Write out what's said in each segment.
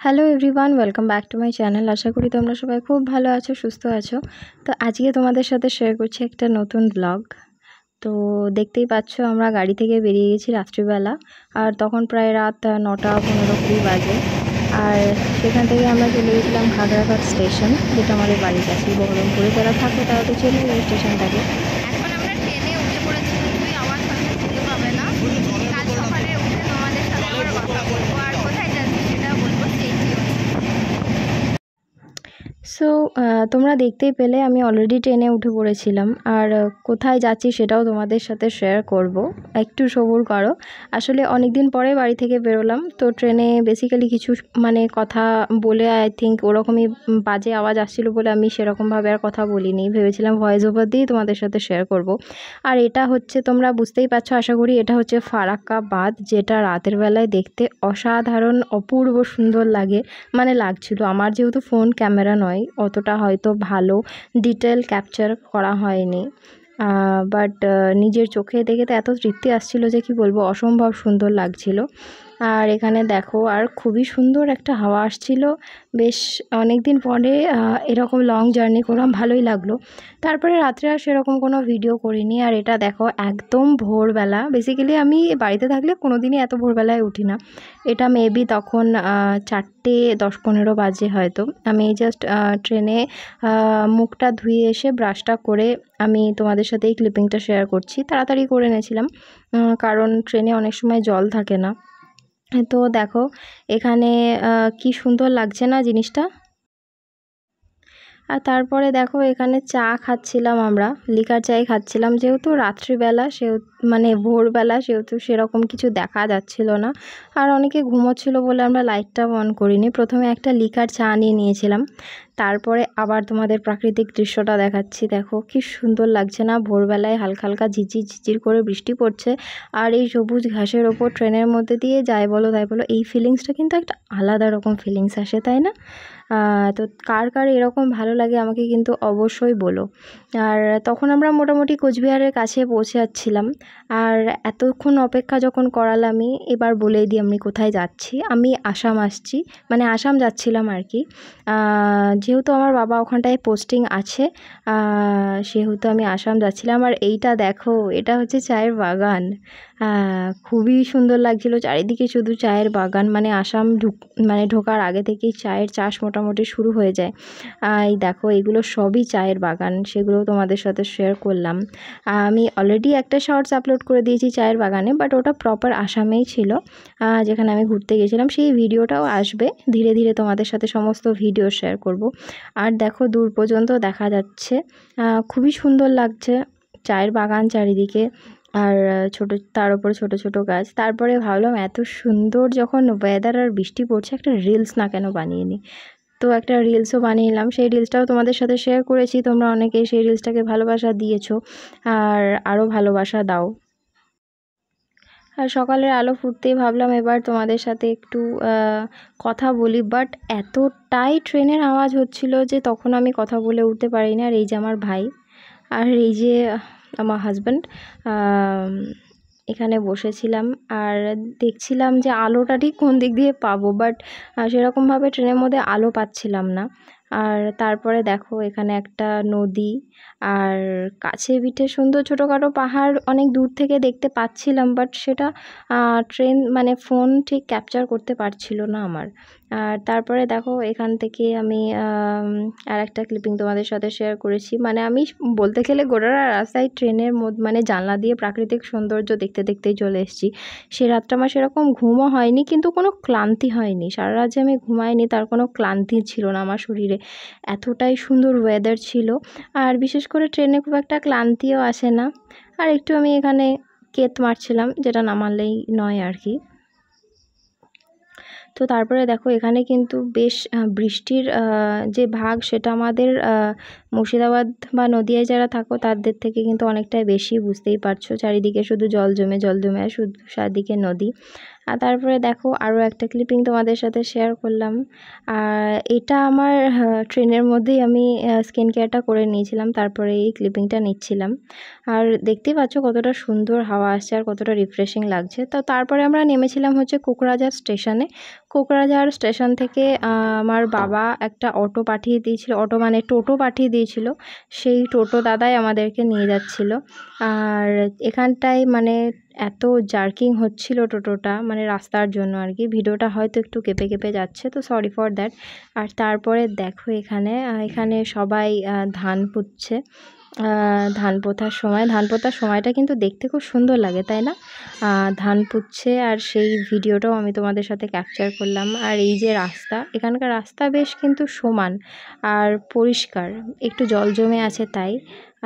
Hello everyone, welcome back to my channel. আশা করি তোমরা সবাই খুব ভালো আছো, সুস্থ আছো। তো আজকে তোমাদের সাথে শেয়ার করছি একটা নতুন ব্লগ। তো দেখতেই পাচ্ছ আমরা গাড়ি থেকে বেরিয়ে গেছি রাত্রিবেলা, আর তখন প্রায় রাত 9:15 বাজে। আর সেখান থেকে আমরা চলে গেছিলাম খাগড়াঘাট স্টেশন, যেটা আমাদের বাড়ির কাছে। বহরমপুরে যারা থাকো তারা তো চেনে এই স্টেশনটাকে। এখন আমরা ট্রেনে উঠে পড়েছি, কিছুই আওয়াজ হয়তো শুনতে পাবে না। কাল সকালে উঠে তোমাদের সাথে আবার কথা বলবো, আর কোথায় যাচ্ছি সেটা বলবো। সো তোমরা দেখতেই পেলে আমি অলরেডি ট্রেনে উঠে পড়েছিলাম, আর কোথায় যাচ্ছি সেটাও তোমাদের সাথে শেয়ার করব। একটু সবুর করো। আসলে অনেক দিন পরে বাড়ি থেকে বেরোলাম, তো ট্রেনে বেসিক্যালি কিছু কথা বলে আই থিঙ্ক ওরকমই বাজে আওয়াজ আসছিলো বলে আমি সেরকমভাবে আর কথা বলিনি। ভেবেছিলাম ভয়েস ওভার দিয়েই তোমাদের সাথে শেয়ার করব। আর এটা হচ্ছে, তোমরা বুঝতেই পারছো আশা করি, এটা হচ্ছে ফারাক্কা বাঁধ, যেটা রাতের বেলায় দেখতে অসাধারণ অপূর্ব সুন্দর লাগছিল। আমার যেহেতু ফোন ক্যামেরা নয়, অতটা হয়তো ভালো ডিটেল ক্যাপচার করা হয়নি, বাট নিজের চোখে দেখে তো এত তৃপ্তি আসছিল যে কি বলবো, অসম্ভব সুন্দর লাগছিল। আর এখানে দেখো, আর খুবই সুন্দর একটা হাওয়া আসছিল। বেশ অনেক দিন পরে এরকম লং জার্নি করলাম, ভালোই লাগলো। তারপরে রাত্রে আর সেরকম কোনো ভিডিও করিনি। আর এটা দেখো, একদম ভোরবেলা। বেসিক্যালি আমি বাড়িতে থাকলে কোনো দিনই এত ভোরবেলায় উঠি না। এটা মেবি তখন 4:10-15 বাজে হয়তো। আমি জাস্ট ট্রেনে মুখটা ধুয়ে এসে ব্রাশটা করে আমি তোমাদের সাথে এই ক্লিপিংটা শেয়ার করছি। তাড়াতাড়ি করে নিয়েছিলাম, কারণ ট্রেনে অনেক সময় জল থাকে না। তো দেখো এখানে কি সুন্দর লাগছে না জিনিসটা। আর তারপরে দেখো এখানে চা খাচ্ছিলাম, আমরা লিকার চাই খাচ্ছিলাম। যেহেতু রাত্রিবেলা, ভোরবেলা, সেহেতু সেরকম কিছু দেখা যাচ্ছিল না। আর অনেকে ঘুমোচ্ছিল বলে আমরা লাইটটা অন করিনি। প্রথমে একটা লিকার চা নিয়েছিলাম, তারপরে আবার তোমাদের প্রাকৃতিক দৃশ্যটা দেখাচ্ছি। দেখো কি সুন্দর লাগছে না, ভোরবেলায় হালকা হালকা ঝিঝির ঝিঝির করে বৃষ্টি পড়ছে, আর এই সবুজ ঘাসের ওপর ট্রেনের মধ্যে দিয়ে যাই বলো তাই বলো, এই ফিলিংসটা কিন্তু একটা আলাদা রকম ফিলিংস আসে, তাই না? তো কার কার এরকম ভালো লাগে আমাকে কিন্তু অবশ্যই বলো। আর তখন আমরা মোটামুটি কোচবিহারের কাছে পৌঁছে যাচ্ছিলাম। আর এতক্ষণ অপেক্ষা যখন করালামই, এবার বলেই দিই আমি কোথায় যাচ্ছি। আমি আসাম আসছি, আসাম যাচ্ছিলাম আর কি। যেহেতু আমার বাবা ওখানটায় পোস্টিং আছে, সেহেতু আমি আসাম যাচ্ছিলাম। আর এইটা দেখো, এটা হচ্ছে চায়ের বাগান। খুবই সুন্দর লাগছিল, চারিদিকে শুধু চায়ের বাগান। আসাম ঢোকার আগে থেকেই চায়ের চাষ মোটামুটি শুরু হয়ে যায়। এই দেখো, এগুলো সবই চায়ের বাগান, সেগুলো তোমাদের সাথে শেয়ার করলাম। আমি অলরেডি একটা শর্টস আপলোড করে দিয়েছি চায়ের বাগানে, বাট ওটা প্রপার আসামেই ছিল, যেখানে আমি ঘুরতে গেছিলাম। সেই ভিডিওটাও আসবে ধীরে ধীরে, তোমাদের সাথে সমস্ত ভিডিও শেয়ার করব। আর দেখো দূর পর্যন্ত দেখা যাচ্ছে, খুবই সুন্দর লাগছে চায়ের বাগান চারিদিকে, আর তার উপরে ছোট ছোট গাছ। তারপরে ভাবলাম এত সুন্দর যখন ওয়েদার আর বৃষ্টি পড়ছে, একটা রিলস না কেন বানিয়ে নিই। তো একটা রিলসও বানিয়ে নিলাম, সেই রিলসটাও তোমাদের সাথে শেয়ার করেছি। তোমরা অনেকেই সেই রিলসটাকে ভালোবাসা দিয়েছো, আর আরও ভালোবাসা দাও। আর সকালের আলো ফুটতেই ভাবলাম এবার তোমাদের সাথে একটু কথা বলি, বাট এতটাই ট্রেনের আওয়াজ হচ্ছিল যে তখন আমি কথা বলে উঠতে পারিনি। আর এই যে আমার ভাই, আর এই যে আমার হাজব্যান্ড, এখানে বসেছিলাম আর দেখছিলাম যে আলোটা ঠিক কোন দিক দিয়ে পাবো, বাট সেরকমভাবে ট্রেনের মধ্যে আলো পাচ্ছিলাম না। আর তারপরে দেখো এখানে একটা নদী, আর কাছে পিঠে সুন্দর ছোটোখাটো পাহাড় অনেক দূর থেকে দেখতে পাচ্ছিলাম, বাট সেটা ট্রেন ফোন ঠিক ক্যাপচার করতে পারছিল না আমার। আর তারপরে দেখো এখান থেকে আমি আর একটা ক্লিপিং তোমাদের সাথে শেয়ার করেছি। আমি বলতে গেলে গোটা রাস্তায় ট্রেনের মধ্যে জানলা দিয়ে প্রাকৃতিক সৌন্দর্য দেখতে দেখতেই চলে এসেছি। সে রাতটা আমার সেরকম ঘুমও হয়নি, কিন্তু কোনো ক্লান্তি হয়নি। সারা রাত যে আমি ঘুমাইনি তার কোনো ক্লান্তি ছিল না আমার শরীরে, এতটাই সুন্দর ওয়েদার ছিল। আর বিশেষ করে ট্রেনে খুব একটা ক্লান্তিও আসে না। আর একটু আমি এখানে কেত মারছিলাম, যেটা না মারলেই নয় আর কি। তো তারপরে দেখো এখানে কিন্তু বেশ বৃষ্টির যে ভাগ, সেটা আমাদের মুর্শিদাবাদ বা নদিয়ায় যারা থাকো তাদের থেকে কিন্তু অনেকটাই বেশি, বুঝতেই পারছো। চারিদিকে শুধু জল জমে আর শুধু চারদিকে নদী। আর তারপরে দেখো আরও একটা ক্লিপিং তোমাদের সাথে শেয়ার করলাম। আর এটা আমার ট্রেনের মধ্যেই আমি স্কিন কেয়ারটা করে নিয়েছিলাম, তারপরে এই ক্লিপিংটা নিচ্ছিলাম। আর দেখতেই পাচ্ছ কতটা সুন্দর হাওয়া আসছে আর কতটা রিফ্রেশিং লাগছে। তো তারপরে আমরা নেমেছিলাম হচ্ছে কোকরাঝার স্টেশনে। কোকরাঝাড় স্টেশন থেকে আমার বাবা একটা অটো পাঠিয়ে দিয়েছিল, অটো মানে টোটো পাঠিয়ে দিয়েছিল। সেই টোটো দাদাই আমাদেরকে নিয়ে যাচ্ছিল। আর এখানটায় মানে এত জার্কিং হচ্ছিল টোটোটা, মানে রাস্তার জন্য আর কি। ভিডিওটা হয়তো একটু কেঁপে কেঁপে যাচ্ছে, তো সরি ফর দ্যাট। আর তারপরে দেখো এখানে সবাই ধান পুঁতছে। ধান পোঁতার সময়টা কিন্তু দেখতে খুব সুন্দর লাগে, তাই না? ধান পুঁতছে আর সেই ভিডিওটাও আমি তোমাদের সাথে ক্যাপচার করলাম। আর এই যে রাস্তা, এখানকার রাস্তা বেশ কিন্তু সমান আর পরিষ্কার, একটু জল জমে আছে তাই।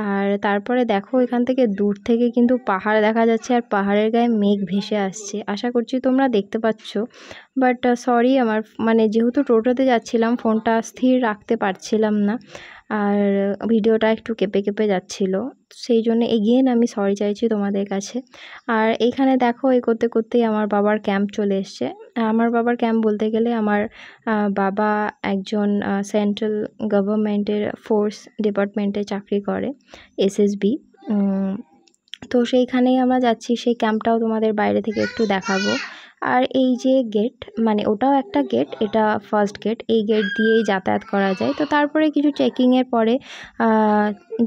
আর তারপরে দেখো এখান থেকে দূর থেকে কিন্তু পাহাড় দেখা যাচ্ছে, আর পাহাড়ের গায়ে মেঘ ভেসে আসছে। আশা করছি তোমরা দেখতে পাচ্ছ। বাট সরি, আমার মানে যেহেতু টোটোতে যাচ্ছিলাম, ফোনটা স্থির রাখতে পারছিলাম না, আর ভিডিওটা একটু কেঁপে কেঁপে যাচ্ছিলো, সেই জন্য এগেইন আমি সরি চাইছি তোমাদের কাছে। আর এইখানে দেখো এই করতে করতেই আমার বাবার ক্যাম্প চলে এসছে। আমার বাবার ক্যাম্প বলতে গেলে আমার বাবা একজন সেন্ট্রাল গভর্নমেন্টের ফোর্স ডিপার্টমেন্টে চাকরি করে, এসএসবি। তো সেইখানেই আমরা যাচ্ছি, সেই ক্যাম্পটাও তোমাদের বাইরে থেকে একটু দেখাবো। আর এই যে গেট, মানে ওটাও একটা গেট, এটা ফার্স্ট গেট, এই গেট দিয়েই যাতায়াত করা যায়। তো তারপরে কিছু চেকিংয়ের পরে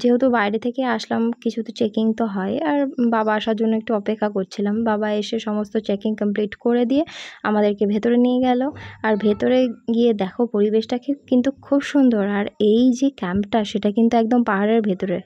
যেহেতু বাইরে থেকে আসলাম, কিছু তো চেকিং তো হয়, আর বাবা আসার জন্য একটু অপেক্ষা করছিলাম। বাবা এসে সমস্ত চেকিং কমপ্লিট করে দিয়ে আমাদেরকে ভেতরে নিয়ে গেল। আর ভেতরে গিয়ে দেখো পরিবেশটা কিন্তু খুব সুন্দর। আর এই যে ক্যাম্পটা, সেটা কিন্তু একদম পাহাড়ের ভেতরে।